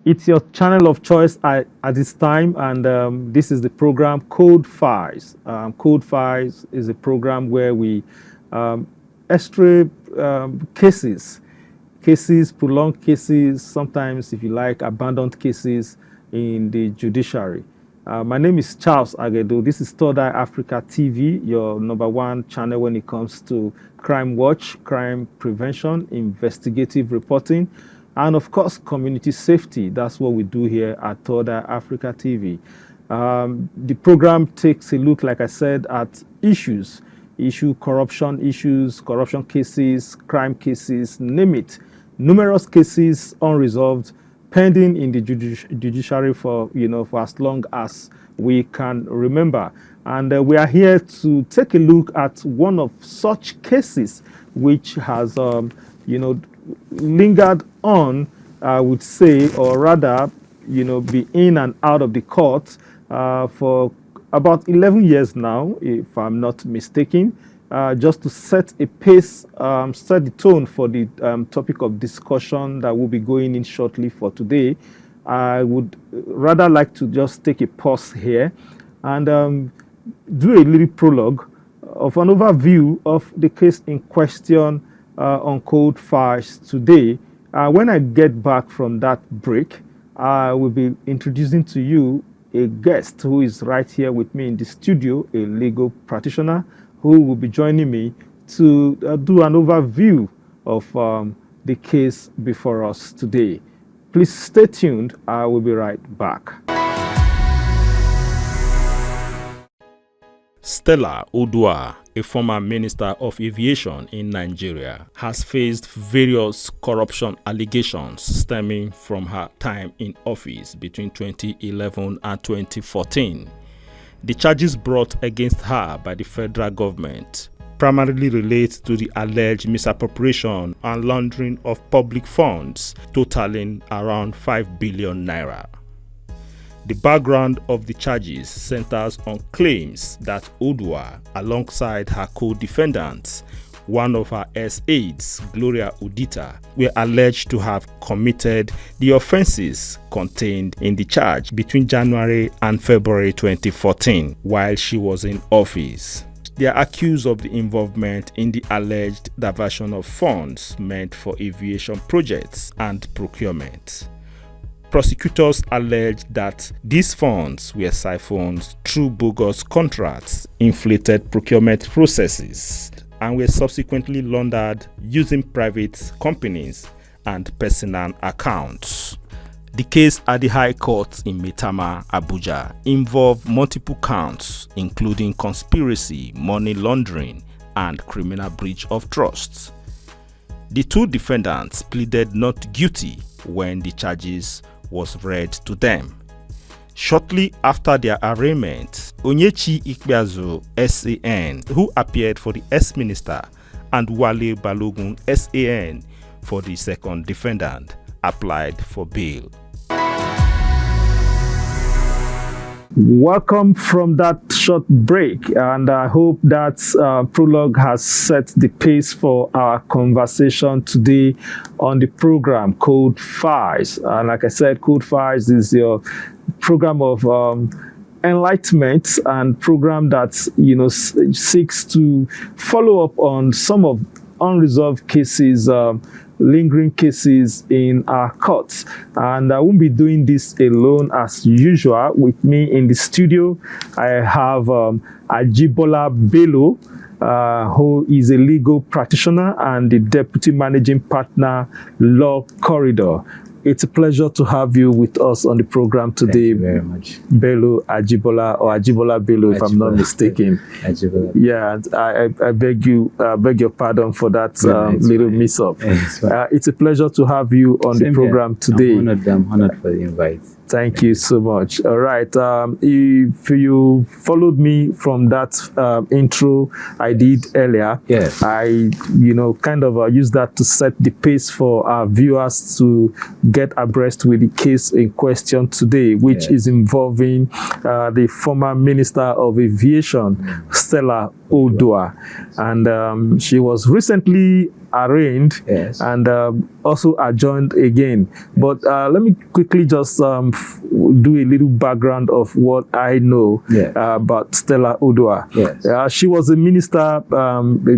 It's your channel of choice at this time, and this is the program Code Files. Code Files is a program where we um, x-ray cases, prolonged cases, sometimes, if you like, abandoned cases in the judiciary. My name is Charles Agedo. This is Third Eye Africa TV, your number one channel when it comes to crime watch, crime prevention, investigative reporting, and of course, community safety. That's what we do here at Third Eye Africa TV. The program takes a look, like I said, at corruption issues, corruption cases, crime cases, name it. Numerous cases unresolved, pending in the judiciary for for as long as we can remember. And we are here to take a look at one of such cases which has lingered on, I would say, or rather, be in and out of the court for about 11 years now, if I'm not mistaken, just to set a pace, set the tone for the topic of discussion that we'll be going in shortly for today. I would rather like to just take a pause here and do a little prologue of an overview of the case in question on Code Files today. When I get back from that break, I will be introducing to you a guest who is right here with me in the studio, a legal practitioner who will be joining me to do an overview of the case before us today. Please stay tuned. I will be right back. Stella Odua'S, a former Minister of Aviation in Nigeria, has faced various corruption allegations stemming from her time in office between 2011 and 2014. The charges brought against her by the federal government primarily relate to the alleged misappropriation and laundering of public funds totaling around 5 billion naira. The background of the charges centers on claims that Odua'S, alongside her co-defendants, one of her ex-aides, Gloria Odita, were alleged to have committed the offenses contained in the charge between January and February 2014 while she was in office. They are accused of the involvement in the alleged diversion of funds meant for aviation projects and procurement. Prosecutors alleged that these funds were siphoned through bogus contracts, inflated procurement processes, and were subsequently laundered using private companies and personal accounts. The case at the High Court in Maitama, Abuja, involved multiple counts, including conspiracy, money laundering, and criminal breach of trust. The two defendants pleaded not guilty when the charges was read to them. Shortly after their arraignment, Onyechi Ikpeazu SAN, who appeared for the ex-minister, and Wale Balogun SAN for the second defendant, applied for bail. Welcome from that short break, and I hope that prologue has set the pace for our conversation today on the program Code Files. And like I said, Code Files is your program of enlightenment and program that seeks to follow up on some of unresolved cases, lingering cases in our courts. And I won't be doing this alone as usual. With me in the studio, I have Ajibola Bello, who is a legal practitioner and the deputy managing partner, Law Corridor. It's a pleasure to have you with us on the program today. Thank you very much. Bello Ajibola, or Ajibola Bello, if I'm not mistaken. Ajibola. Yeah, I beg your pardon for that little mix-up. It's a pleasure to have you on the program today. I'm honored for the invite. Thank you so much. All right. If you followed me from that intro I did earlier, yes, I kind of used that to set the pace for our viewers to get abreast with the case in question today, which is involving the former Minister of Aviation, Stella Odua'S. And she was recently arraigned and also adjourned again. But let me quickly just do a little background of what I know about Stella Odua'S. She was a minister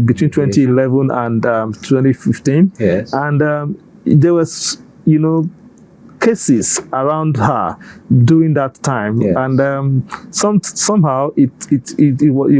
between 2011 and 2015. And there was, cases around her during that time, and somehow it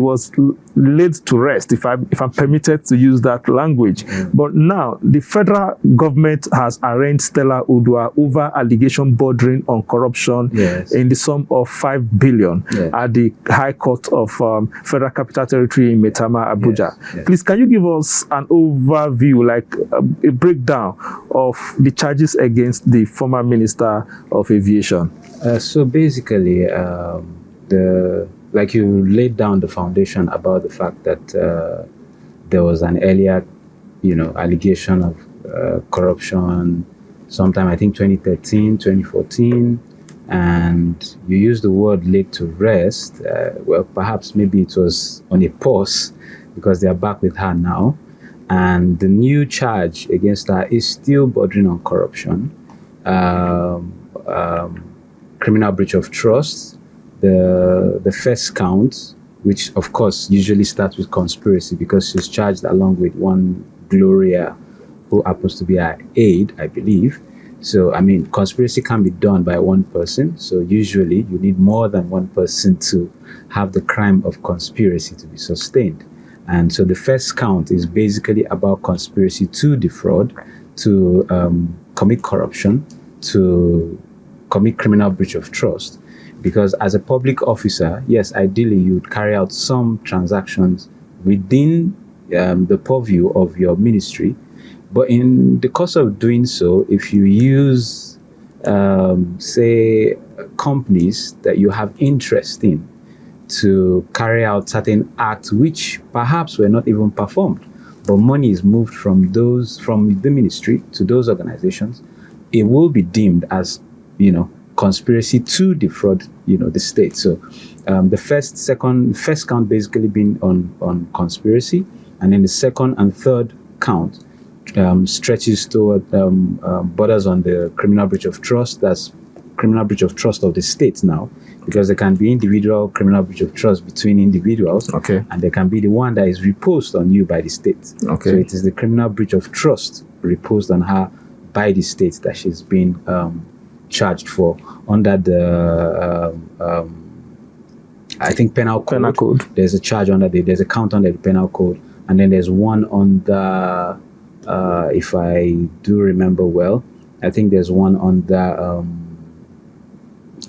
was laid to rest, if I'm permitted to use that language. But now the federal government has arraigned Stella Odua'S over allegation bordering on corruption in the sum of 5 billion at the High Court of Federal Capital Territory in Maitama, Abuja. Please, can you give us an overview, like a breakdown of the charges against the former Minister of Aviation? So basically, like you laid down the foundation about the fact that there was an earlier, allegation of corruption sometime, I think 2013, 2014, and you used the word laid to rest. Well, perhaps maybe it was on a pause because they are back with her now. And the new charge against her is still bordering on corruption, criminal breach of trust. The first count, which of course usually starts with conspiracy because she's charged along with one Gloria, who happens to be her aide, I believe. So, I mean, conspiracy can be done by one person. So usually you need more than one person to have the crime of conspiracy to be sustained. And so the first count is basically about conspiracy to defraud, to commit corruption, to commit criminal breach of trust. Because as a public officer, yes, ideally you would carry out some transactions within the purview of your ministry. But in the course of doing so, if you use, say, companies that you have interest in to carry out certain acts which perhaps were not even performed, but money is moved from the ministry to those organizations, it will be deemed as, conspiracy to defraud, the state. So the first count basically being on conspiracy, and then the second and third count stretches toward borders on the criminal breach of trust. That's criminal breach of trust of the state now, because there can be individual criminal breach of trust between individuals, and there can be the one that is reposed on you by the state. So it is the criminal breach of trust reposed on her by the state that she's been charged for under the I think penal code. There's a charge under there's a count under the penal code, and then there's one on the if I do remember well, I think there's one on the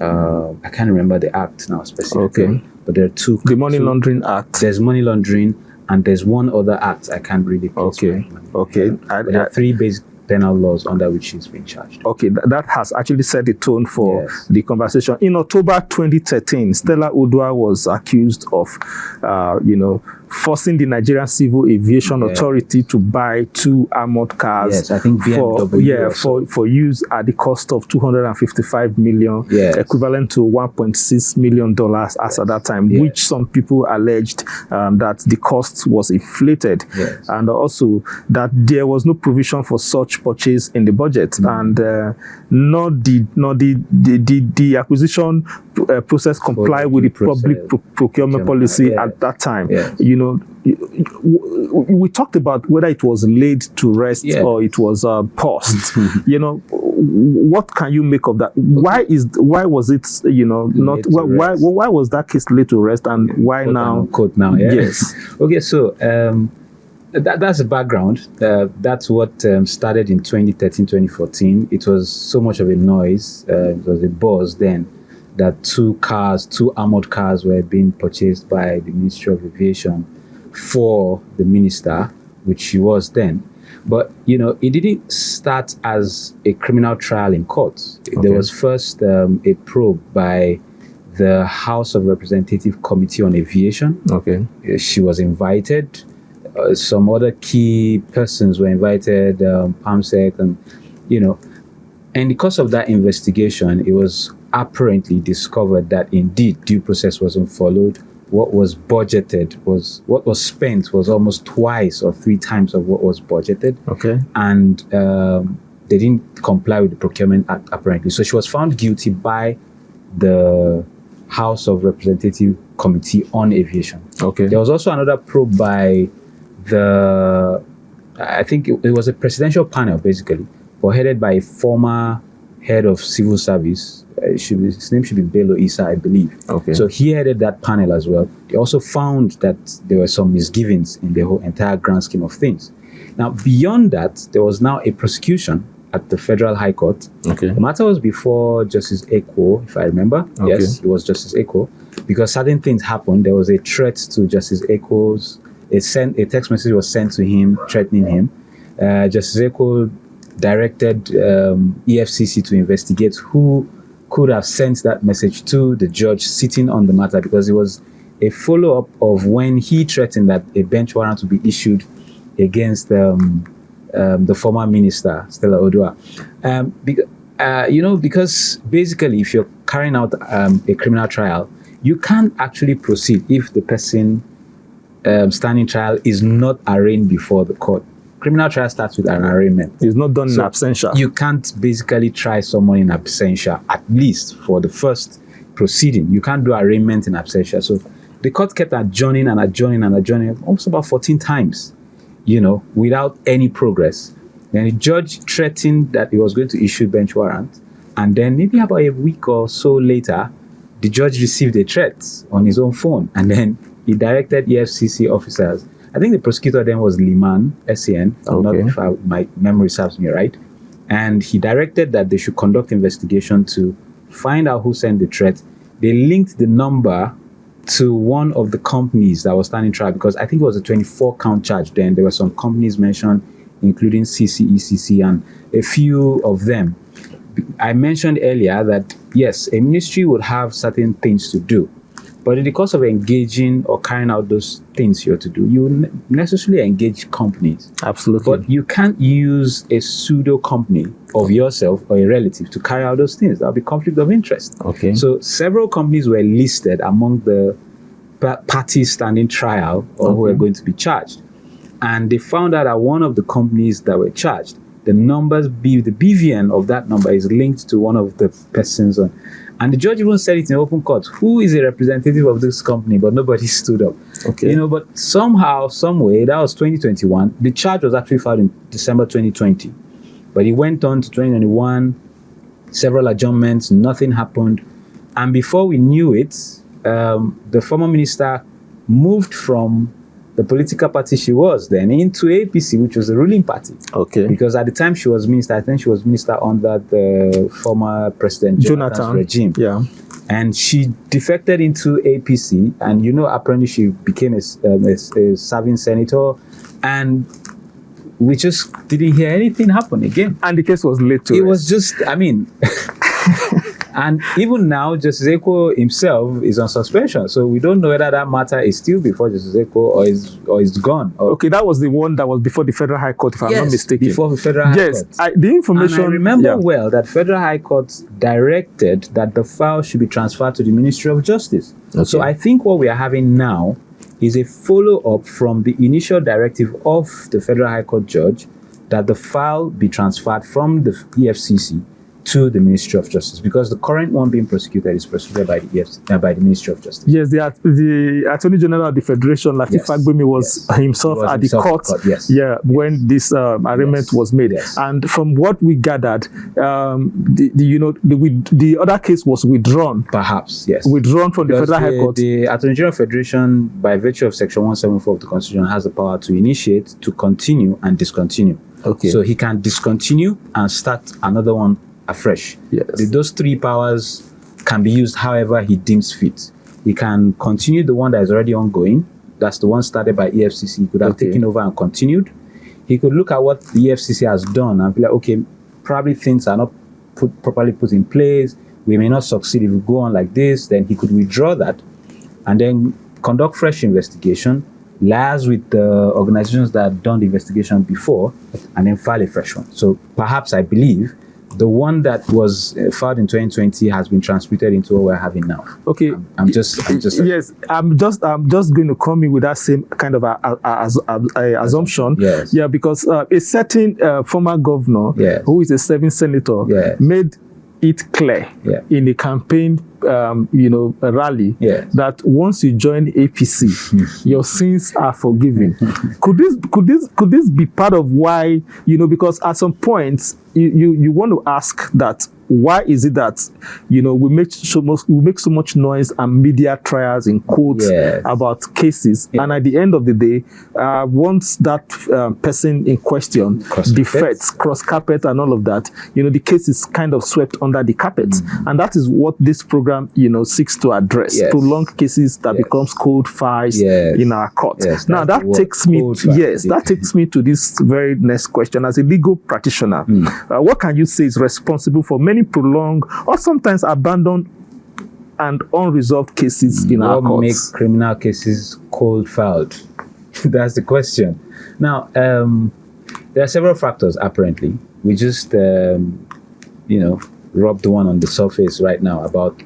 I can't remember the act now specifically, but there are two. The Money Laundering Act. There's money laundering, and there's one other act I can't really place. There are three basic penal laws under which she's been charged. That has actually set the tone for the conversation. In October 2013, Stella Odua'S was accused of, forcing the Nigerian Civil Aviation Authority to buy 2 armored cars. Yes, I think BMW for use at the cost of 255 million, equivalent to $1.6 million as at that time, which some people alleged that the cost was inflated, and also that there was no provision for such purchase in the budget, and nor did the acquisition process comply with the public procurement policy at that time. We talked about whether it was laid to rest or it was paused. What can you make of that? Why was it not why was that case laid to rest, and why now? Yes. Okay, so that's the background. That's what started in 2013, 2014. It was so much of a noise. It was a buzz then that 2 armored cars were being purchased by the Ministry of Aviation for the minister, which she was then. But, it didn't start as a criminal trial in court. There was first a probe by the House of Representative Committee on Aviation. She was invited. Some other key persons were invited, PAMSEC, and, in the course of that investigation, it was apparently discovered that indeed due process wasn't followed. What was budgeted what was spent was almost twice or three times of what was budgeted. Okay. And they didn't comply with the Procurement Act apparently. So she was found guilty by the House of Representative Committee on Aviation. Okay. There was also another probe by I think it was a presidential panel basically, but headed by a former head of civil service. His name should be Bello Issa, I believe. Okay. So he headed that panel as well. They also found that there were some misgivings in the whole entire grand scheme of things. Now, beyond that, there was now a prosecution at the Federal High Court. Okay. The matter was before Justice Eko, if I remember. Okay. Yes, it was Justice Eko. Because certain things happened. There was a threat to Justice Eko's. A text message was sent to him threatening him. Justice Eko directed EFCC to investigate who could have sent that message to the judge sitting on the matter, because it was a follow-up of when he threatened that a bench warrant would be issued against the former minister, Stella Odua'S. Because basically if you're carrying out a criminal trial, you can't actually proceed if the person standing trial is not arraigned before the court. Criminal trial starts with an arraignment. It's not done in absentia. You can't basically try someone in absentia, at least for the first proceeding. You can't do arraignment in absentia. So the court kept adjourning and adjourning and adjourning almost about 14 times, without any progress. Then the judge threatened that he was going to issue bench warrant. And then maybe about a week or so later, the judge received a threat on his own phone. And then he directed EFCC officers. I think the prosecutor then was Liman, SAN, if my memory serves me right. And he directed that they should conduct investigation to find out who sent the threat. They linked the number to one of the companies that was standing trial, because I think it was a 24-count charge then. There were some companies mentioned, including CCECC and a few of them. I mentioned earlier that, yes, a ministry would have certain things to do. But in the course of engaging or carrying out those things you're to do, you necessarily engage companies. Absolutely. But you can't use a pseudo company of yourself or a relative to carry out those things. That'll be conflict of interest. Okay. So several companies were listed among the parties standing trial or who were going to be charged. And they found out that one of the companies that were charged, the BVN of that number is linked to one of the persons on. And the judge even said it in open court, who is a representative of this company, but nobody stood up. Okay. But somehow, some way, that was 2021. The charge was actually filed in December 2020. But it went on to 2021, several adjournments, nothing happened. And before we knew it, the former minister moved from the political party she was then into APC, which was the ruling party. Okay. Because at the time she was minister, I think she was minister under the former President Jonathan's regime. Yeah. And she defected into APC, and apparently she became a serving senator, and we just didn't hear anything happen again. And the case was laid to It rest. was just, and even now, Justice Eko himself is on suspension. So we don't know whether that matter is still before Justice Eko or is gone. Okay, that was the one that was before the Federal High Court, if I'm not mistaken. Before the Federal High Court. Yes, the information. And I remember well that Federal High Court directed that the file should be transferred to the Ministry of Justice. Okay. So I think what we are having now is a follow-up from the initial directive of the Federal High Court judge that the file be transferred from the EFCC to the Ministry of Justice, because the current one being prosecuted is prosecuted by the Ministry of Justice. Yes, the Attorney General of the Federation, Lateef Fagbemi, was himself at the court. When this arraignment was made. Yes. And from what we gathered, the other case was withdrawn. Perhaps, yes. Withdrawn from the Federal High Court. The Attorney General Federation, by virtue of Section 174 of the Constitution, has the power to initiate, to continue, and discontinue. Okay. So he can discontinue and start another one afresh. Yes. Those three powers can be used however he deems fit. He can continue the one that is already ongoing. That's the one started by EFCC. He could have taken over and continued. He could look at what the EFCC has done and be like, okay, probably things are not properly put in place. We may not succeed if we go on like this. Then he could withdraw that and then conduct fresh investigation, liaise with the organizations that have done the investigation before, and then file a fresh one. So perhaps I believe The one that was filed in 2020 has been transmitted into what we're having now. Okay. I'm just Yes, I'm just going to come in with that same kind of a assumption. Yes. Yeah, because a certain former governor, Yes. who is a serving senator, Yes. made it clear Yeah. in a campaign, a rally, Yes. that once you join APC, your sins are forgiven. Could this be part of why, because at some point you want to ask that, why is it that we make so much noise and media trials in quotes Yes. about cases, Yeah. and at the end of the day, once that person in question defects, cross carpet and all of that, the case is kind of swept under the carpet, and that is what this program seeks to address. Yes. Prolonged cases that Yes. becomes cold files Yes. in our court. Yes, Now that's that the word, takes me cold files. that takes me to this very next question. As a legal practitioner, what can you say is responsible for many prolonged or sometimes abandoned and unresolved cases in our what make courts? criminal cases cold filed? That's the question. Now, there are several factors. Apparently, we just rubbed one on the surface right now about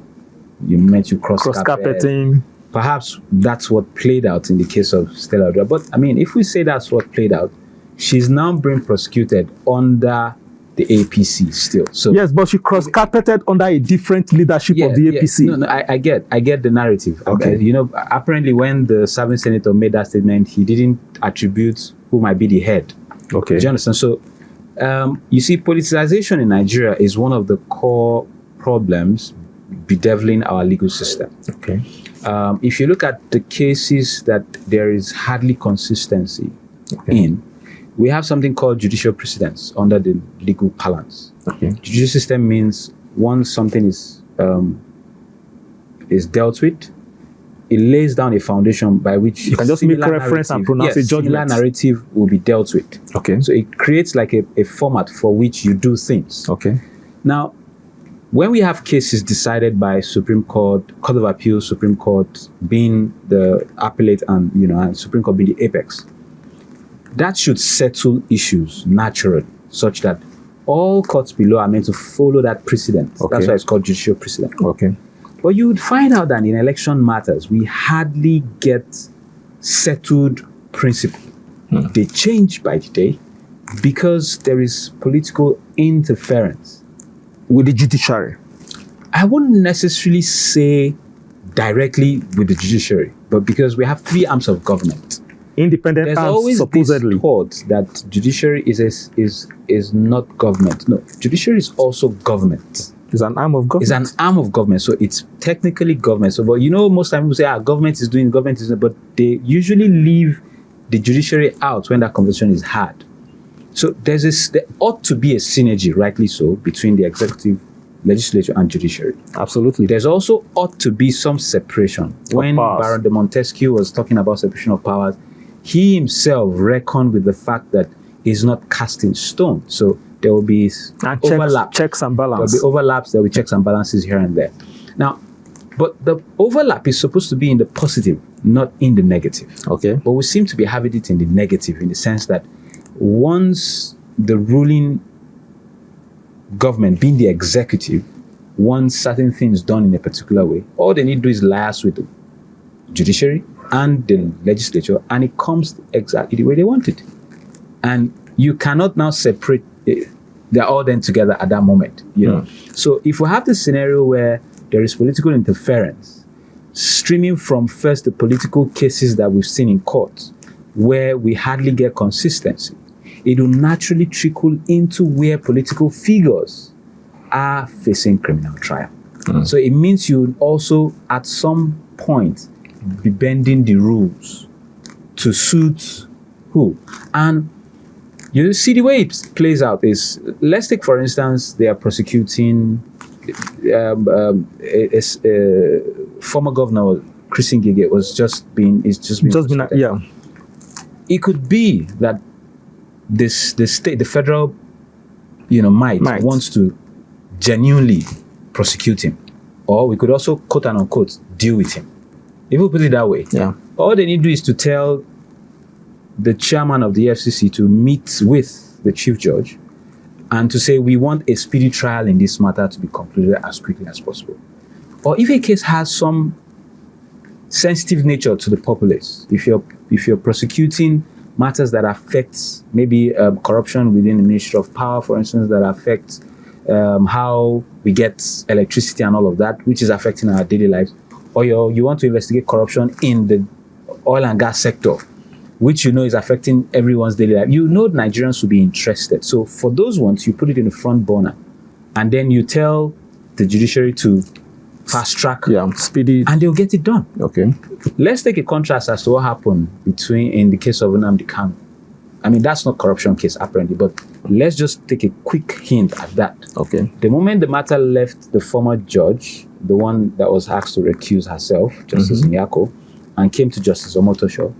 you cross Carpeting. Perhaps that's what played out in the case of Stella. But I mean, if we say that's what played out, she's now being prosecuted under the APC still. So Yes, but she cross carpeted under a different leadership of the APC. No, I get the narrative. Okay. Apparently when the serving senator made that statement, he didn't attribute who might be the head. Okay. Do you understand? So, you see, politicization in Nigeria is one of the core problems bedeviling our legal system. Okay. If you look at the cases that there is hardly consistency in, we have something called judicial precedence under the legal parlance. Okay. Judicial system means once something is dealt with, it lays down a foundation by which You can just make reference and pronounce a judgment. Similar narrative will be dealt with. Okay. So it creates like a format for which you do things. Okay. Now, when we have cases decided by Supreme Court, Court of Appeal, Supreme Court being the appellate and and Supreme Court being the apex, that should settle issues naturally, such that all courts below are meant to follow that precedent. Okay. That's why it's called judicial precedent. Okay. But you would find out that in election matters, we hardly get settled principle. They change by the day because there is political interference. With the judiciary. I wouldn't necessarily say directly with the judiciary, but because we have three arms of government. Independent There's arms, always supposedly. this thought that judiciary is not government. No, judiciary is also government. It's an arm of government. It's an arm of government, so it's technically government. So, but most times people say, government is doing, but they usually leave the judiciary out when that conversation is had. So there ought to be a synergy, rightly so, between the executive, legislature, and judiciary. Absolutely. There's also ought to be some separation. When powers. Baron de Montesquieu was talking about separation of powers, he himself reckoned with the fact that he's not cast in stone. So there will be overlap. Checks and There will balance. be overlaps, there will be checks and balances here and there. Now, but the overlap is supposed to be in the positive, not in the negative. Okay. But we seem to be having it in the negative, in the sense that once the ruling government, being the executive, wants certain things done in a particular way, all they need to do is liaise with the judiciary and the legislature, and it comes exactly the way they want it. And you cannot now separate it. They're all then together at that moment. So if we have this scenario where there is political interference streaming from first the political cases that we've seen in court, where we hardly get consistency, it will naturally trickle into where political figures are facing criminal trial. So it means you also, at some point, be bending the rules to suit who. And you see the way it plays out is, let's take for instance, they are prosecuting a former governor, Chris Ngige, is just being prosecuted. Yeah. It could be that the state, the federal, might wants to genuinely prosecute him, or we could also quote and unquote deal with him. If we put it that way, all they need to do is to tell the chairman of the FCC to meet with the chief judge and to say we want a speedy trial in this matter to be concluded as quickly as possible. Or if a case has some sensitive nature to the populace, if you're prosecuting matters that affect maybe corruption within the Ministry of Power, for instance, that affect how we get electricity and all of that, which is affecting our daily lives, or you want to investigate corruption in the oil and gas sector, which you know is affecting everyone's daily life, you know Nigerians will be interested. So for those ones, you put it in the front burner, and then you tell the judiciary to fast track, speedy, and they'll get it done. Okay. Let's take a contrast as to what happened in the case of Nnamdi Kanu. I mean, that's not corruption case apparently, but let's just take a quick hint at that. Okay. The moment the matter left the former judge, the one that was asked to recuse herself, Justice Nyako, and came to Justice Omotosho,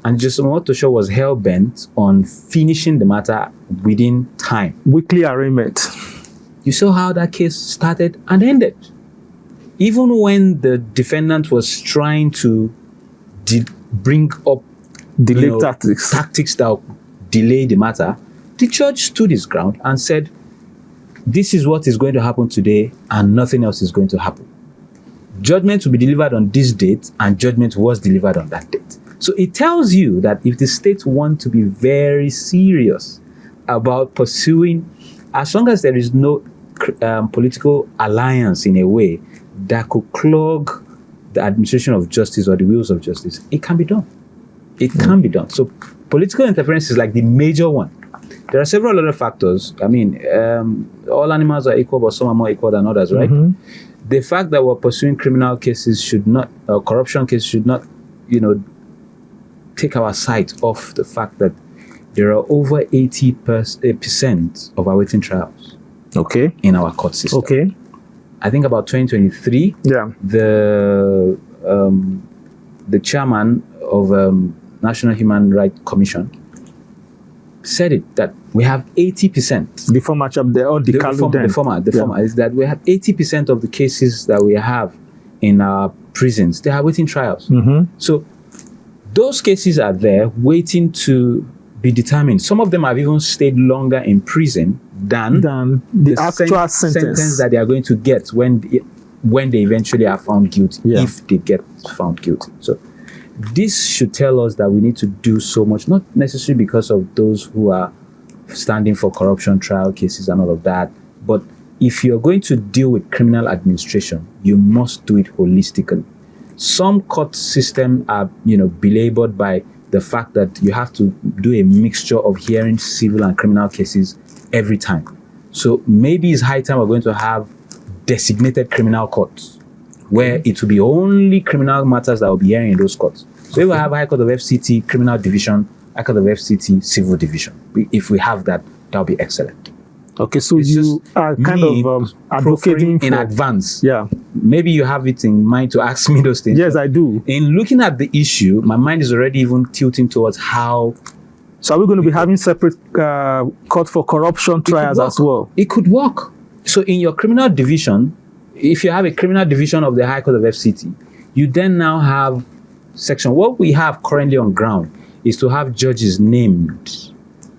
and Justice Omotosho was hell-bent on finishing the matter within time. Weekly arraignment. You saw how that case started and ended. Even when the defendant was trying to bring up delay tactics that delay the matter, the judge stood his ground and said, this is what is going to happen today and nothing else is going to happen. Judgment will be delivered on this date, and judgment was delivered on that date. So it tells you that if the state want to be very serious about pursuing, as long as there is no political alliance in a way that could clog the administration of justice or the wheels of justice, it can be done. It can be done. So political interference is like the major one. There are several other factors. I mean, all animals are equal, but some are more equal than others, right? The fact that we're pursuing criminal cases should not, corruption cases should not, take our sight off the fact that there are over 80% of awaiting trials. Okay. In our court system. Okay. I think about 2023. Yeah. The chairman of National Human Rights Commission said it that we have 80%. The former chap there, or the former is that we have 80% of the cases that we have in our prisons, they are waiting trials. So those cases are there waiting to be determined. Some of them have even stayed longer in prison than the actual sentence that they are going to get when they eventually are found guilty, if they get found guilty. So this should tell us that we need to do so much, not necessarily because of those who are standing for corruption trial cases and all of that, but if you're going to deal with criminal administration, you must do it holistically. Some court systems are, belabored by the fact that you have to do a mixture of hearing civil and criminal cases every time. So maybe it's high time we're going to have designated criminal courts where it will be only criminal matters that will be hearing in those courts. So if we have High Court of FCT, Criminal Division, High Court of FCT, Civil Division, if we have that, that'll be excellent. Okay, so it's you are kind of advocating in advance. Yeah. Maybe you have it in mind to ask me those things. Yes, I do. In looking at the issue, my mind is already even tilting towards how... So are we going to be having separate court for corruption trials as well? It could work. So in your criminal division, if you have a criminal division of the High Court of FCT, you then now have section. What we have currently on ground is to have judges named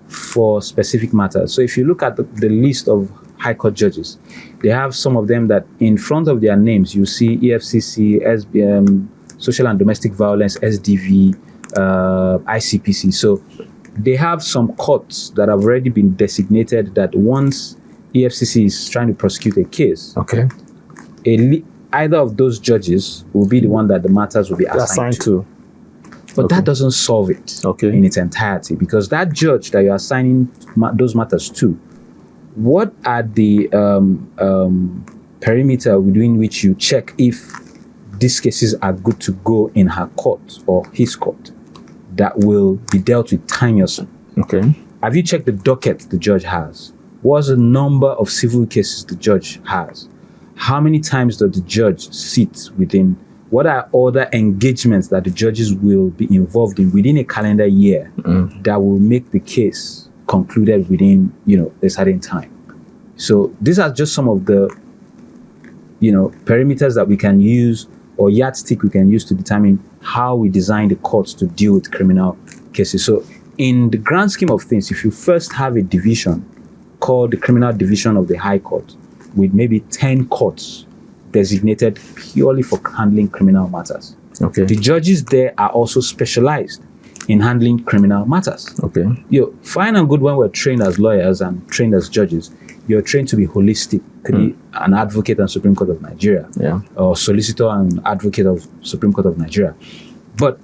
for specific matters. So if you look at the list of High Court judges, they have some of them that in front of their names, you see EFCC, SBM, Social and Domestic Violence, SDV, ICPC. So they have some courts that have already been designated that once EFCC is trying to prosecute a case, okay, either of those judges will be the one that the matters will be assigned to. But that doesn't solve it in its entirety, because that judge that you're assigning those matters to, what are the perimeter within which you check if these cases are good to go in her court or his court that will be dealt with timeously? Okay. Have you checked the docket the judge has? What's the number of civil cases the judge has? How many times does the judge sit within? What are other engagements that the judges will be involved in within a calendar year that will make the case concluded within, a certain time? So these are just some of the, perimeters that we can use, or yardstick we can use to determine how we design the courts to deal with criminal cases. So in the grand scheme of things, if you first have a division called the Criminal Division of the High Court, with maybe 10 courts designated purely for handling criminal matters. Okay. The judges there are also specialized in handling criminal matters. Okay. Fine and good when we're trained as lawyers and trained as judges, you're trained to be holistic, to be an advocate on Supreme Court of Nigeria, or solicitor and advocate of Supreme Court of Nigeria. But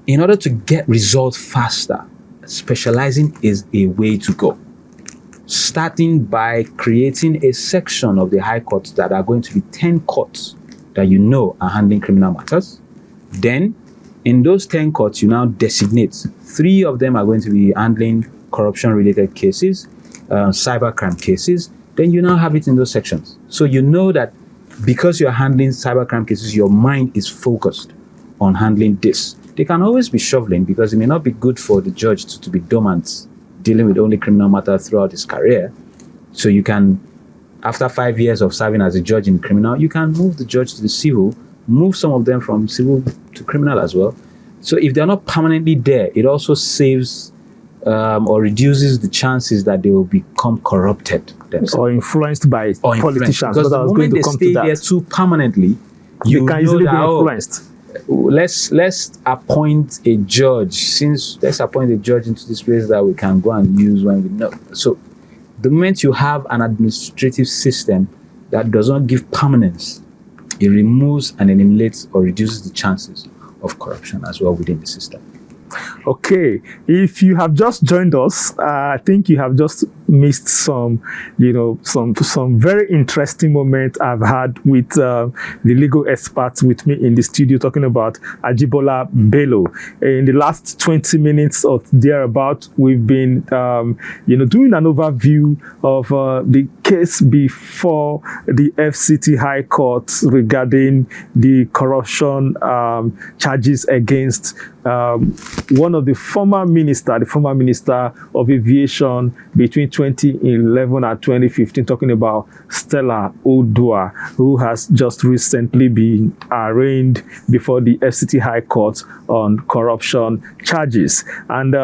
in order to get results faster, specializing is a way to go. Starting by creating a section of the High Court that are going to be 10 courts that you know are handling criminal matters. Then, in those 10 courts, you now designate 3 of them are going to be handling corruption-related cases, cybercrime cases. Then you now have it in those sections. So you know that because you're handling cybercrime cases, your mind is focused on handling this. They can always be shoveling because it may not be good for the judge to be dormant, dealing with only criminal matters throughout his career. So you can, after 5 years of serving as a judge in criminal, you can move the judge to the civil, move some of them from civil to criminal as well. So if they're not permanently there, it also saves or reduces the chances that they will become corrupted themselves. Or influenced by politicians. Because the moment they stay there too permanently, you can easily be influenced. Let's appoint a judge. Let's appoint a judge into this place that we can go and use when we know. So the moment you have an administrative system that does not give permanence, it removes and eliminates or reduces the chances of corruption as well within the system. Okay, if you have just joined us, I think you have just missed some very interesting moments I've had with the legal experts with me in the studio talking about Ajibola Bello. In the last 20 minutes or thereabout, we've been doing an overview of the case before the FCT High Court regarding the corruption charges against one of the former minister of aviation between 2011 and 2015, talking about Stella Odua'S, who has just recently been arraigned before the FCT High Court on corruption charges. And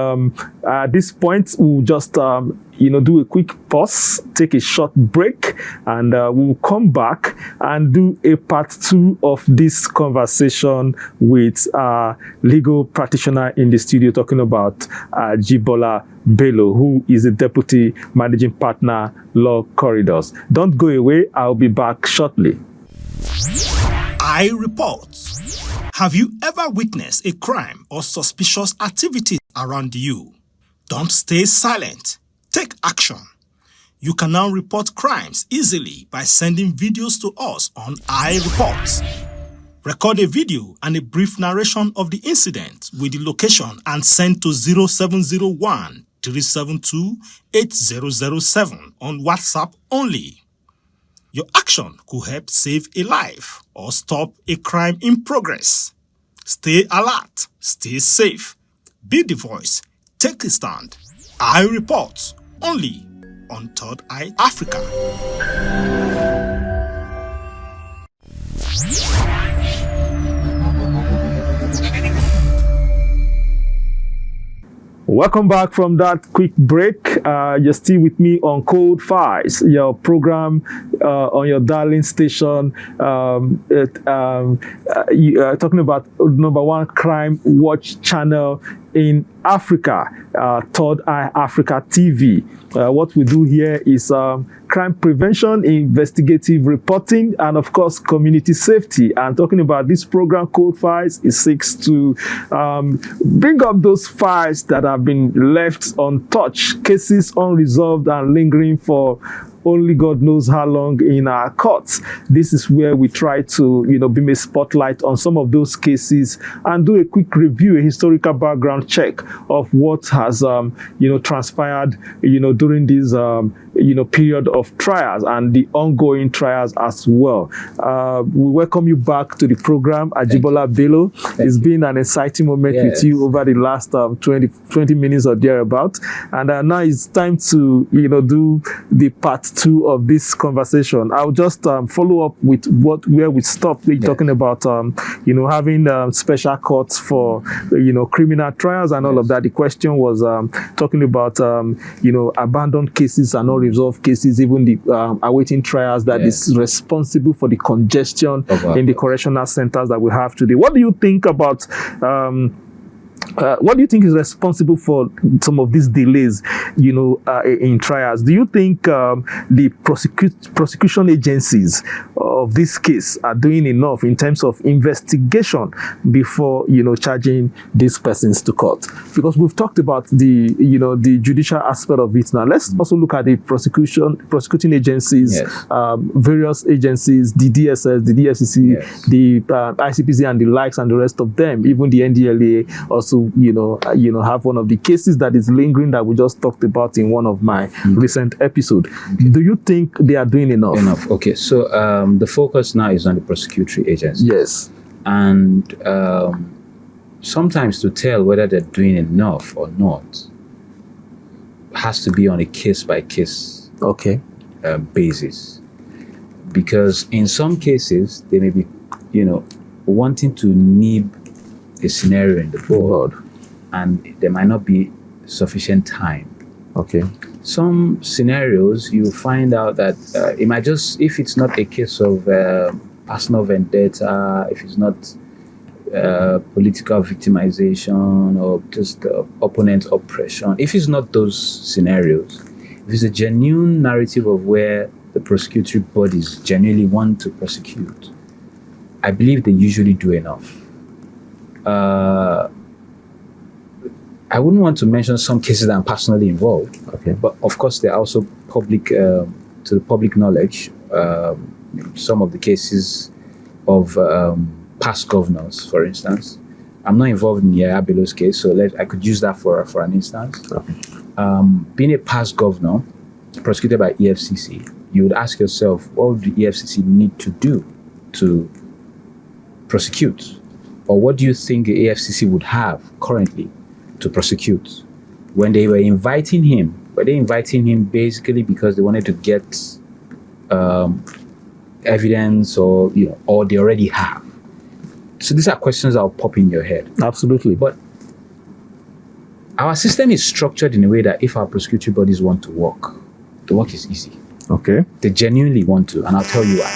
at this point, we'll just do a quick pause, take a short break, and we'll come back and do a part 2 of this conversation with our legal practitioner in the studio talking about Ajibola Bello, who is the Deputy Managing Partner, Law Corridors. Don't go away. I'll be back shortly. I report. Have you ever witnessed a crime or suspicious activity around you? Don't stay silent. Take action. You can now report crimes easily by sending videos to us on iReport. Record a video and a brief narration of the incident with the location and send to 0701 372 8007 on WhatsApp only. Your action could help save a life or stop a crime in progress. Stay alert, stay safe, be the voice, take a stand. iReport, only on Third Eye Africa. Welcome back from that quick break. You're still with me on Cold Files, your program on your darling station, talking about #1 crime watch channel in Africa, Third Eye Africa TV. What we do here is crime prevention, investigative reporting, and of course, community safety. And talking about this program, Code Files, it seeks to bring up those files that have been left untouched, cases unresolved and lingering for only God knows how long in our courts. This is where we try to, beam a spotlight on some of those cases and do a quick review, a historical background check of what has, transpired, during this, period of trials and the ongoing trials as well. We welcome you back to the program, Ajibola Bello. It's been an exciting moment with you over the last 20 minutes or thereabout. And now it's time to, do the part 2 of this conversation. I'll just follow up with where we stopped. We're talking about, having special courts for, criminal trials and all of that. The question was talking about, abandoned cases and all unresolved cases, even the awaiting trials, that Yes. is responsible for the congestion Of in the correctional centers that we have today. What do you think about what do you think is responsible for some of these delays, in trials? Do you think the prosecution agencies of this case are doing enough in terms of investigation before, charging these persons to court? Because we've talked about the judicial aspect of it now. Let's also look at the prosecuting agencies, Yes. various agencies, the DSS, the DSCC, Yes. the ICPC and the likes, and the rest of them. Even the NDLA also, have one of the cases that is lingering that we just talked about in one of my recent episodes. Do you think they are doing enough? Enough. Okay. So the focus now is on the prosecutory agency. Yes. And sometimes to tell whether they're doing enough or not has to be on a case-by-case Okay. basis. Because in some cases, they may be, wanting to nib a scenario in the board, and there might not be sufficient time. Okay. Some scenarios, you find out that it might just, if it's not a case of personal vendetta, if it's not political victimization or just opponent oppression, if it's not those scenarios, if it's a genuine narrative of where the prosecutory bodies genuinely want to prosecute, I believe they usually do enough. I wouldn't want to mention some cases that I'm personally involved, Okay. but of course they're also public, to the public knowledge. Some of the cases of past governors, for instance. I'm not involved in Yaya Bello's case, so I could use that for an instance. Okay. Being a past governor prosecuted by EFCC, you would ask yourself, what would the EFCC need to do to prosecute? Or what do you think the EFCC would have currently to prosecute? When they were inviting him, were they inviting him basically because they wanted to get evidence, or or they already have? So these are questions that will pop in your head. Absolutely. But our system is structured in a way that if our prosecutory bodies want to work, the work is easy. Okay. They genuinely want to, and I'll tell you why.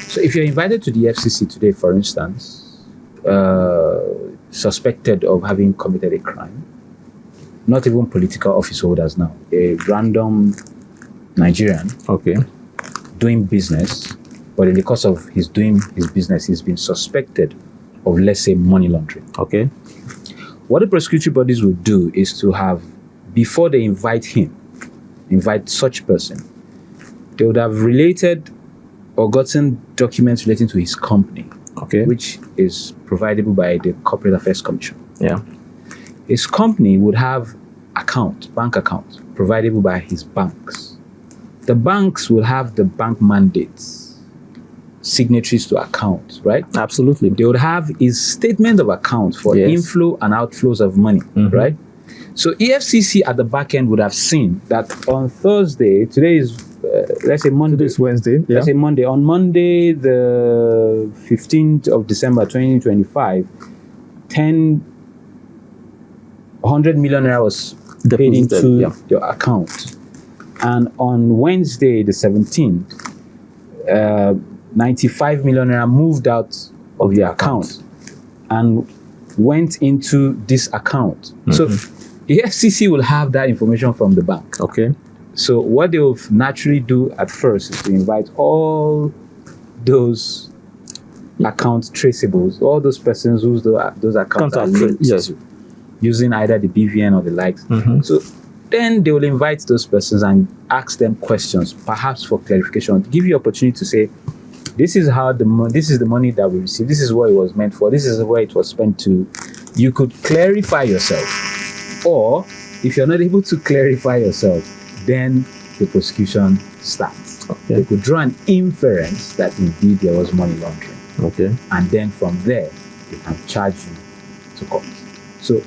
So if you're invited to the FCC today, for instance, suspected of having committed a crime, not even political office holders now, a random Nigerian Okay. doing business, but in the course of his doing his business, he's been suspected of, let's say, money laundering. Okay. What the prosecutory bodies will do is to have, before they invite such person, they would have related or gotten documents relating to his company, Okay. which is providable by the Corporate Affairs Commission. Yeah. His company would have bank accounts, providable by his banks. The banks will have the bank mandates, signatories to accounts, right? Absolutely. They would have his statement of account for Yes. inflow and outflows of money, right? So EFCC at the back end would have seen that on Thursday, today is, let's say Monday. This Wednesday. Yeah. Let's say Monday. On Monday, the 15th of December, 2025, 100 million naira was paid Deposited, into yeah. your account. And on Wednesday, the 17th, 95 million naira moved out of your account and went into this account. So the FCC will have that information from the bank. Okay. So what they will naturally do at first is to invite all those account traceables, all those persons whose those accounts are linked yes. to, using either the BVN or the likes. So then they will invite those persons and ask them questions, perhaps for clarification, give you opportunity to say, this is how this is the money that we received, this is what it was meant for, this is where it was spent to. You could clarify yourself. Or if you're not able to clarify yourself, then the prosecution starts. Okay. They could draw an inference that indeed there was money laundering. Okay. And then from there, they can charge you to court. So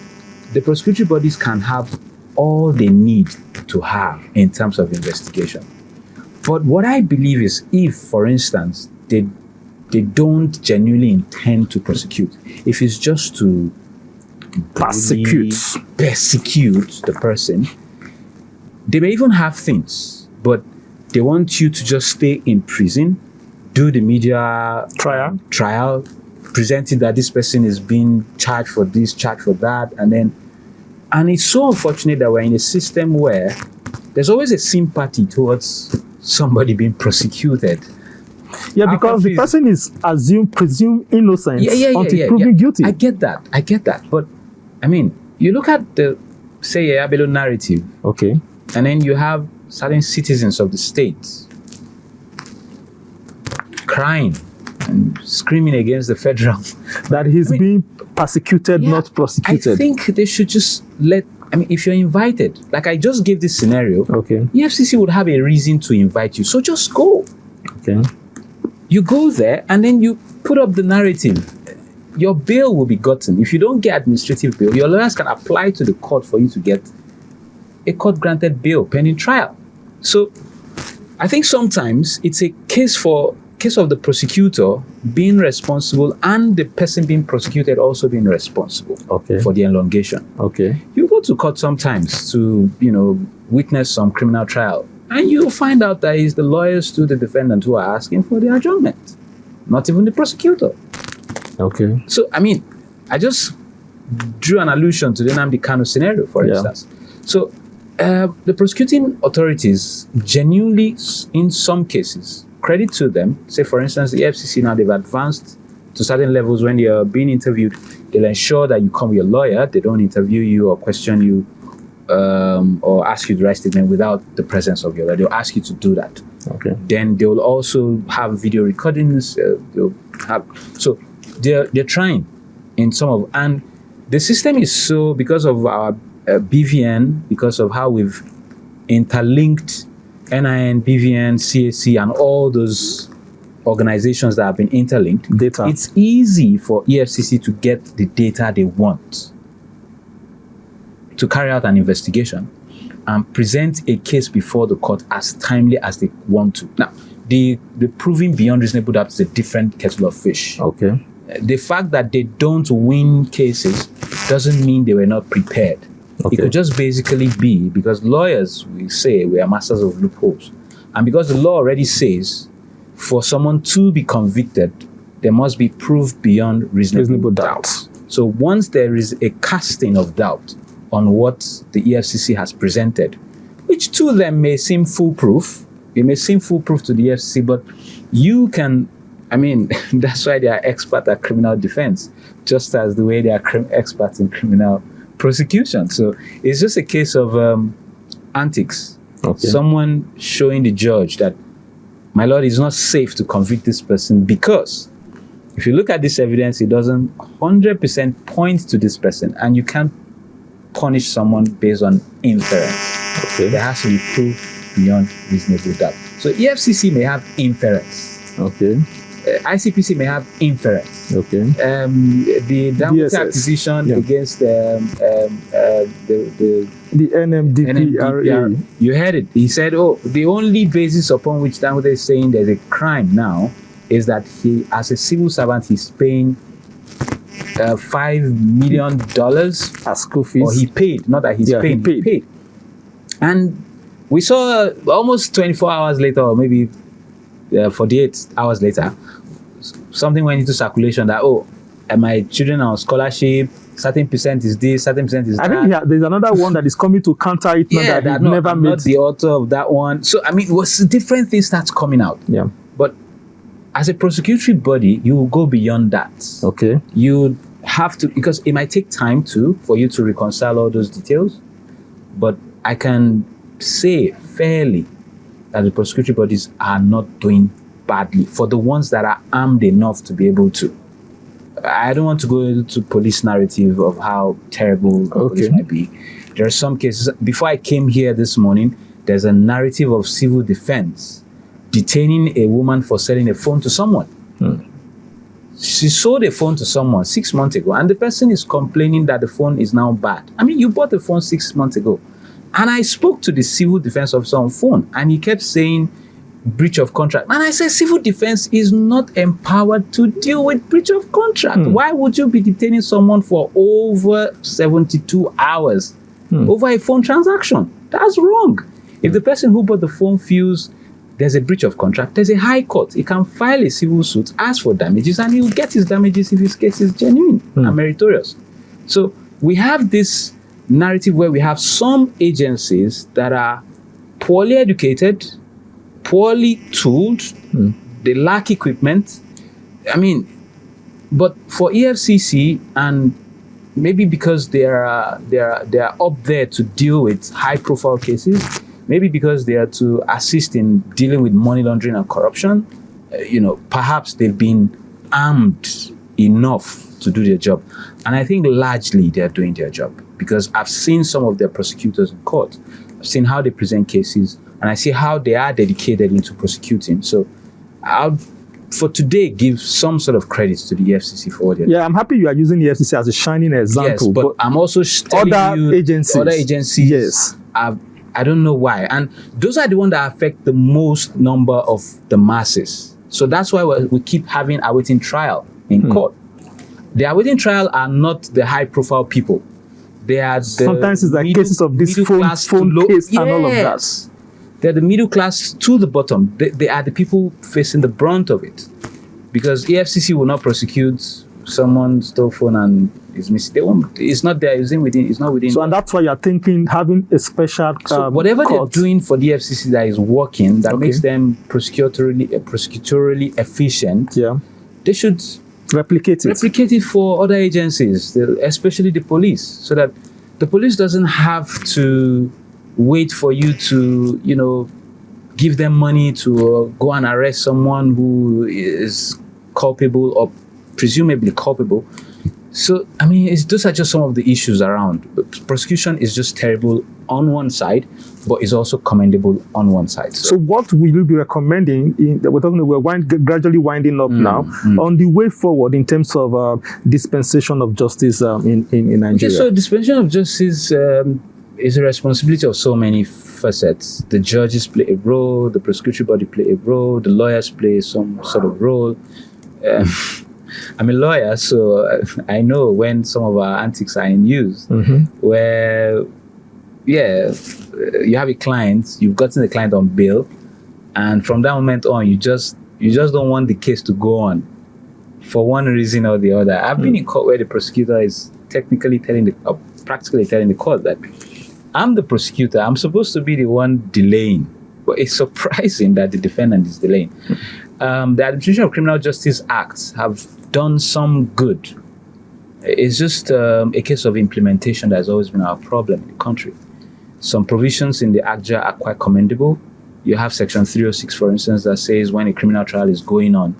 the prosecutory bodies can have all they need to have in terms of investigation. But what I believe is, if, for instance, they don't genuinely intend to prosecute, if it's just to persecute the person, they may even have things. but they want you to just stay in prison, do the media trial, presenting that this person is being charged for this, charged for that, and it's so unfortunate that we're in a system where there's always a sympathy towards somebody being prosecuted. Yeah, because the person is presumed innocent until proven guilty. I get that. But I mean, you look at the, say, Abelo narrative. Okay. And then you have certain citizens of the state crying and screaming against the federal. That he's being persecuted, not prosecuted. I think they should just if you're invited, like I just gave this scenario, okay, EFCC would have a reason to invite you. So just go. Okay. You go there and then you put up the narrative. Your bail will be gotten. If you don't get administrative bail, your lawyers can apply to the court for you to get a court-granted bail pending trial. So I think sometimes it's a case of the prosecutor being responsible and the person being prosecuted also being responsible for the elongation. Okay. You go to court sometimes to, witness some criminal trial, and you find out that it's the lawyers to the defendant who are asking for the adjournment, not even the prosecutor. Okay. So, I just drew an allusion to the Nnamdi Kanu scenario, for instance. So, the prosecuting authorities genuinely, in some cases, credit to them. Say, for instance, the FCC now, they've advanced to certain levels. When you're being interviewed, they'll ensure that you come with a lawyer. They don't interview you or question you or ask you the right statement without the presence of your lawyer. They'll ask you to do that. Okay. Then they'll also have video recordings. So they're trying in some of, and the system is so, because of our BVN, because of how we've interlinked NIN, BVN, CAC, and all those organizations that have been interlinked, data. It's easy for EFCC to get the data they want to carry out an investigation and present a case before the court as timely as they want to. Now, the proving beyond reasonable doubt is a different kettle of fish. Okay. The fact that they don't win cases doesn't mean they were not prepared. Okay. It could just basically be because lawyers, we say, we are masters of loopholes. And because the law already says for someone to be convicted, there must be proof beyond reasonable doubt. So once there is a casting of doubt on what the EFCC has presented, which to them may seem foolproof, it may seem foolproof to the EFCC, but you can, that's why they are experts at criminal defense, just as the way they are experts in criminal prosecution. So it's just a case of antics. Okay. Someone showing the judge that, my lord, it's not safe to convict this person because if you look at this evidence, it doesn't 100% point to this person, and you can't punish someone based on inference. Okay. There has to be proof beyond reasonable doubt. So EFCC may have inference. Okay. ICPC may have inference. Okay. The Dangote acquisition against the NMDPRA. You heard it. He said, the only basis upon which Dangote is saying there's a crime now is that he, as a civil servant, he's paying $5 million as school fees. Or he paid, not that he's paying. He paid. And we saw almost 24 hours later, or maybe 48 hours later, something went into circulation that, my children are on scholarship, certain percent is this, certain percent is that. I think there's another one that is coming to counter it. I'm not the author of that one. So, it was different things that's coming out. Yeah. But as a prosecutory body, you will go beyond that. Okay. You have to, because it might take time for you to reconcile all those details. But I can say fairly that the prosecutory bodies are not doing badly for the ones that are armed enough to be able to. I don't want to go into police narrative of how terrible police might be. There are some cases. Before I came here this morning, there's a narrative of civil defense detaining a woman for selling a phone to someone. She sold a phone to someone 6 months ago, and the person is complaining that the phone is now bad. You bought the phone 6 months ago. And I spoke to the civil defense officer on phone, and he kept saying breach of contract. And I said, civil defense is not empowered to deal with breach of contract. Why would you be detaining someone for over 72 hours over a phone transaction? That's wrong. If the person who bought the phone feels there's a breach of contract, there's a high court. He can file a civil suit, ask for damages, and he will get his damages if his case is genuine and meritorious. So we have this narrative where we have some agencies that are poorly educated, poorly tooled, they lack equipment. I mean, but for EFCC, and maybe because they are up there to deal with high-profile cases, maybe because they are to assist in dealing with money laundering and corruption, perhaps they've been armed enough to do their job. And I think largely they're doing their job, because I've seen some of their prosecutors in court. I've seen how they present cases, and I see how they are dedicated into prosecuting. So I'll, for today, give some sort of credit to the EFCC for what they're doing. Yeah, I'm happy you are using the EFCC as a shining example. Yes, but I'm also telling other agencies, yes, I don't know why. And those are the ones that affect the most number of the masses. So that's why we keep having awaiting trial in court. The awaiting trial are not the high-profile people. They are sometimes it's like cases of this phone case and all of that. They're the middle class to the bottom. They are the people facing the brunt of it. Because EFCC will not prosecute someone stole phone and is missing. They won't. It's not there. It's not within. So, and that's why you're thinking having a special so whatever court. they're doing for the EFCC that is working, that makes them prosecutorially efficient, they should replicate it for other agencies, especially the police, so that the police doesn't have to wait for you to, give them money to go and arrest someone who is culpable or presumably culpable. So, I mean, those are just some of the issues around. Prosecution is just terrible on one side, but it's also commendable on one side. So what will you be recommending? We're gradually winding up now on the way forward in terms of dispensation of justice in Nigeria. Okay, so dispensation of justice is a responsibility of so many facets. The judges play a role, the prosecutory body play a role, the lawyers play some sort of role. I'm a lawyer, so I know when some of our antics are in use, where, you have a client, you've gotten the client on bail, and from that moment on, you just don't want the case to go on for one reason or the other. I've been in court where the prosecutor is practically telling the court that I'm the prosecutor, I'm supposed to be the one delaying, but it's surprising that the defendant is delaying. The Administration of Criminal Justice Acts have done some good. It's just a case of implementation that has always been our problem in the country. Some provisions in the ACJA are quite commendable. You have Section 306, for instance, that says when a criminal trial is going on,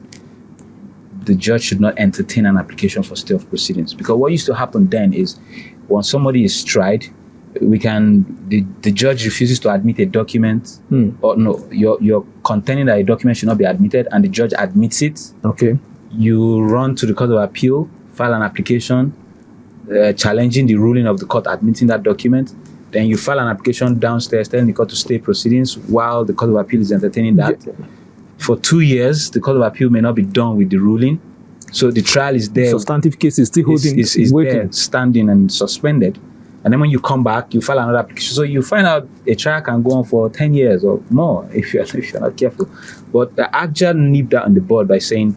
the judge should not entertain an application for stay of proceedings. Because what used to happen then is when somebody is tried, the judge refuses to admit a document, or no, you're contending that a document should not be admitted, and the judge admits it. Okay. You run to the Court of Appeal, file an application challenging the ruling of the court admitting that document. Then you file an application downstairs telling the court to stay proceedings while the Court of Appeal is entertaining that. Yeah. For 2 years, the Court of Appeal may not be done with the ruling. So the trial is there. Substantive case is still holding, is there, standing and suspended. And then when you come back, you file another application. So you find out a trial can go on for 10 years or more if you're not careful. But the ACJA nipped that on the board by saying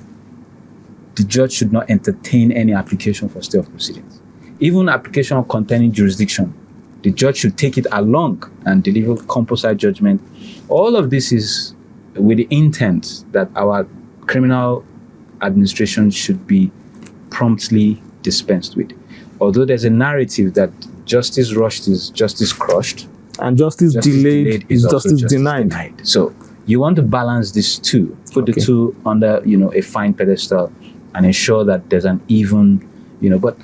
the judge should not entertain any application for stay of proceedings. Even application containing jurisdiction, the judge should take it along and deliver composite judgment. All of this is with the intent that our criminal administration should be promptly dispensed with. Although there's a narrative that justice rushed is justice crushed, and justice delayed is justice denied. So you want to balance these two, put the two under a fine pedestal, and ensure that there's an even, but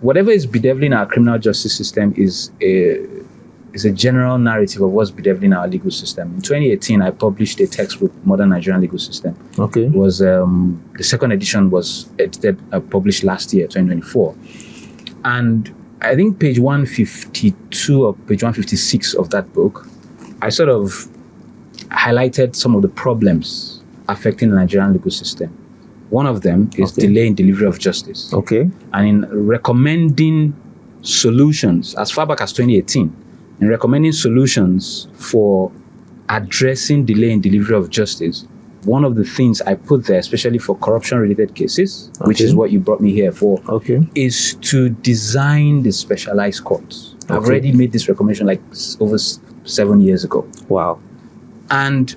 whatever is bedeviling our criminal justice system is a general narrative of what's bedeviling our legal system. In 2018, I published a textbook, Modern Nigerian Legal System. Okay. It was the second edition was published last year, 2024. And I think page 152 or page 156 of that book, I sort of highlighted some of the problems affecting the Nigerian legal system. One of them is delay in delivery of justice. Okay. And in recommending solutions, as far back as 2018, in recommending solutions for addressing delay in delivery of justice, one of the things I put there, especially for corruption-related cases, which is what you brought me here for, is to design the specialized courts. I've already made this recommendation like over 7 years ago. Wow. And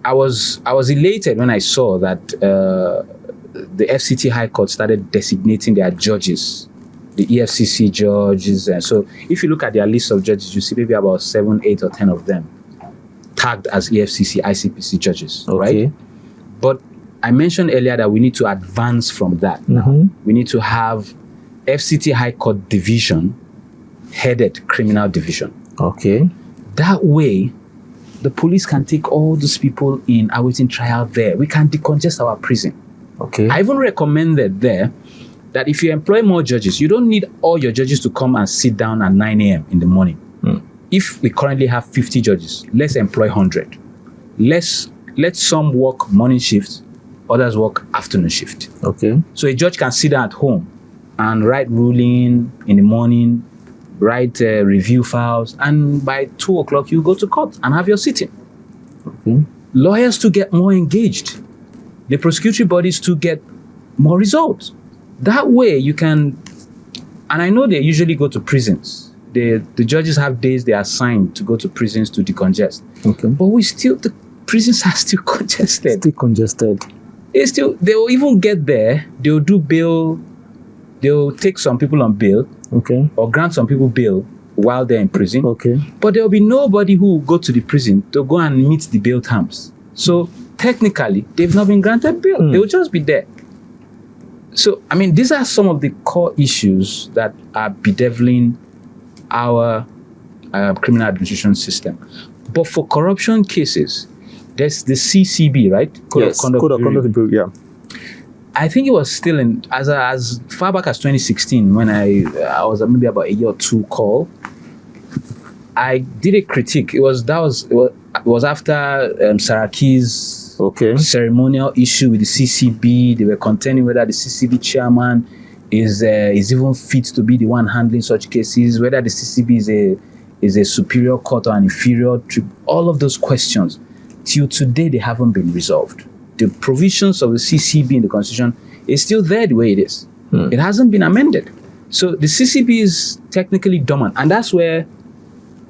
I was elated when I saw that the FCT High Court started designating their judges, the EFCC judges. And so if you look at their list of judges, you see maybe about 7, 8, or 10 of them tagged as EFCC, ICPC judges, right? But I mentioned earlier that we need to advance from that now. We need to have FCT High Court Division headed criminal division. That way, the police can take all those people in awaiting trial there. We can decongest our prison. I even recommended there that if you employ more judges, you don't need all your judges to come and sit down at 9 a.m. in the morning. If we currently have 50 judges, let's employ 100. Let some work morning shift, others work afternoon shift. So a judge can sit down at home and write ruling in the morning, write review files, and by 2 o'clock you go to court and have your sitting. Lawyers to get more engaged. The prosecutory bodies to get more results. That way you can, and I know they usually go to prisons. The judges have days they are assigned to go to prisons to decongest. But the prisons are still congested. They'll even get there, they'll do bail, they'll take some people on bail, or grant some people bail while they're in prison. But there'll be nobody who will go to the prison to go and meet the bail terms. So technically, they've not been granted bail. They'll just be there. So, I mean, these are some of the core issues that are bedeviling our criminal administration system. But for corruption cases, there's the CCB, right? Code of Conduct Bureau. I think it was still in as far back as 2016 when I was maybe about a year or two call. I did a critique. It was after Saraki's ceremonial issue with the CCB. They were contending whether the CCB chairman is even fit to be the one handling such cases, whether the CCB is a superior court or an inferior. All of those questions, till today, they haven't been resolved. The provisions of the CCB in the Constitution is still there the way it is. It hasn't been amended. So the CCB is technically dormant, and that's where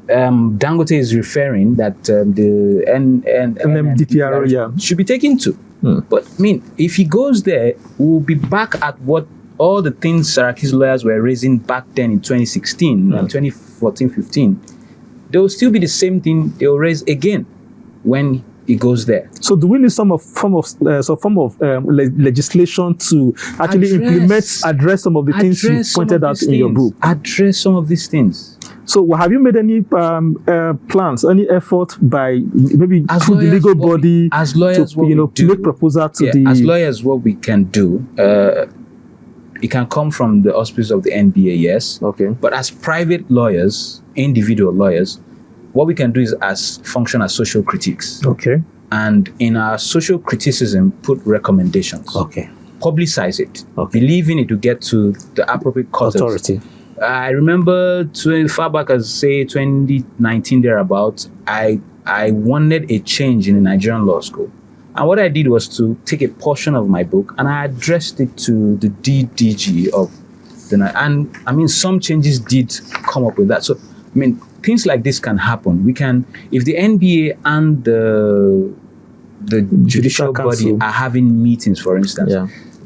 Dangote is referring that the NMDPR should be taken to. But I mean, if he goes there, we'll be back at what all the things Saraki's lawyers were raising back then in 2016, 2014-15. They will still be the same thing they'll raise again when it goes there. So do we need some form of legislation to actually address some of the things you pointed out in your book? Address some of these things. So have you made any plans, any effort by maybe through the legal body as lawyers, to make proposal to the... As lawyers, what we can do, it can come from the auspices of the NBA, yes. But as private lawyers, individual lawyers, what we can do is function as social critics. And in our social criticism, put recommendations. Publicize it. Believe in it to get to the appropriate court authority. I remember far back as say 2019 thereabouts, I wanted a change in the Nigerian law school. And what I did was to take a portion of my book and I addressed it to the DDG of and I mean, some changes did come up with that. So, I mean, things like this can happen. We can, if the NBA and the judicial body are having meetings, for instance,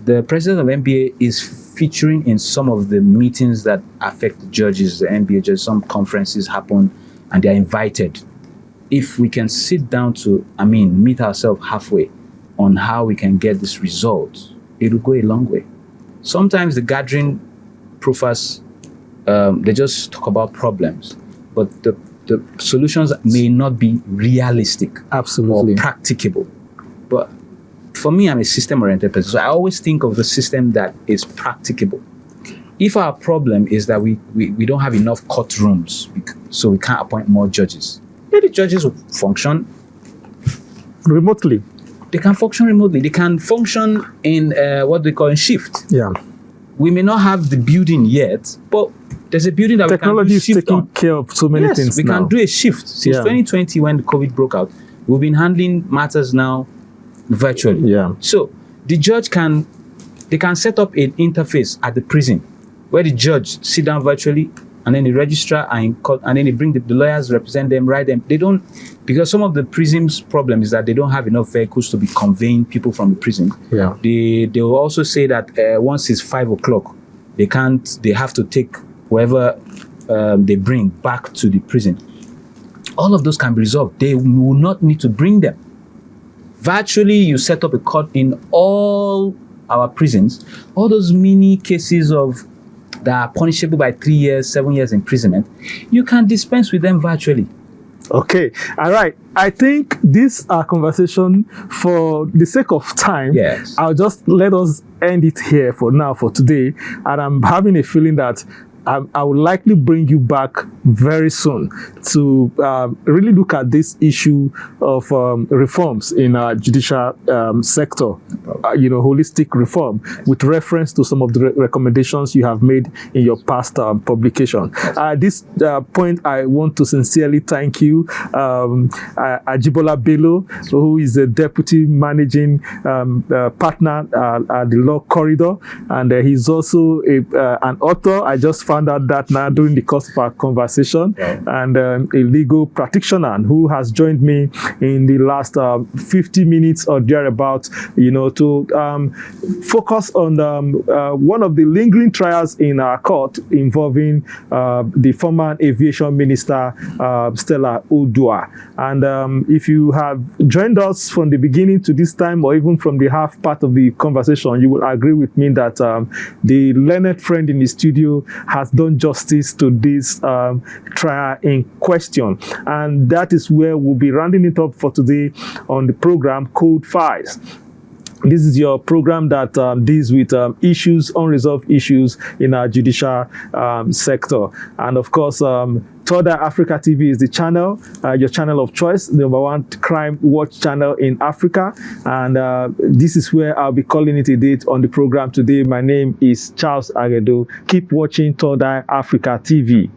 the president of NBA is featuring in some of the meetings that affect the judges, the NBA judges. Some conferences happen and they're invited. If we can sit down to, meet ourselves halfway on how we can get this result, it will go a long way. Sometimes the gathering proofers, they just talk about problems, but the solutions may not be realistic or practicable. But for me, I'm a system-oriented person, so I always think of the system that is practicable. If our problem is that we don't have enough courtrooms, so we can't appoint more judges, the judges will function remotely. They can function remotely. They can function in what they call in shift. we may not have the building yet, but there's a building that Technology we can is do shift taking on. care of so many Yes, things we now. can do a shift. Since Yeah. 2020, when the COVID broke out, we've been handling matters now virtually. Yeah. So the judge can set up an interface at the prison where the judge sit down virtually, and then the registrar and then they bring the lawyers, represent them, write them. They don't, because some of the prison's problem is that they don't have enough vehicles to be conveying people from the prison. Yeah. They will also say that once it's 5 o'clock, they have to take whoever they bring back to the prison. All of those can be resolved. They will not need to bring them. Virtually, you set up a court in all our prisons. All those mini cases that are punishable by 3 years, 7 years imprisonment, you can dispense with them virtually. Okay. All right. I think this conversation, for the sake of time, Yes. I'll just let us end it here for now, for today. And I'm having a feeling that I will likely bring you back very soon to really look at this issue of reforms in our judicial sector, holistic reform, with reference to some of the recommendations you have made in your past publication. At this point, I want to sincerely thank you, Ajibola Bello, who is a deputy managing partner at the Law Corridor, and he's also an author. I just found out that now during the course of our conversation, and a legal practitioner who has joined me in the last 50 minutes or thereabouts, to focus on one of the lingering trials in our court involving the former aviation minister, Stella Odua'S. And if you have joined us from the beginning to this time, or even from the half part of the conversation, you will agree with me that the learned friend in the studio has done justice to this trial in question. And that is where we'll be rounding it up for today on the program Code Files. This is your program that deals with unresolved issues in our judicial sector. And of course, Third Eye Africa TV is the channel, your channel of choice, the #1 crime watch channel in Africa. And this is where I'll be calling it a date on the program today. My name is Charles Agedo. Keep watching Third Eye Africa TV.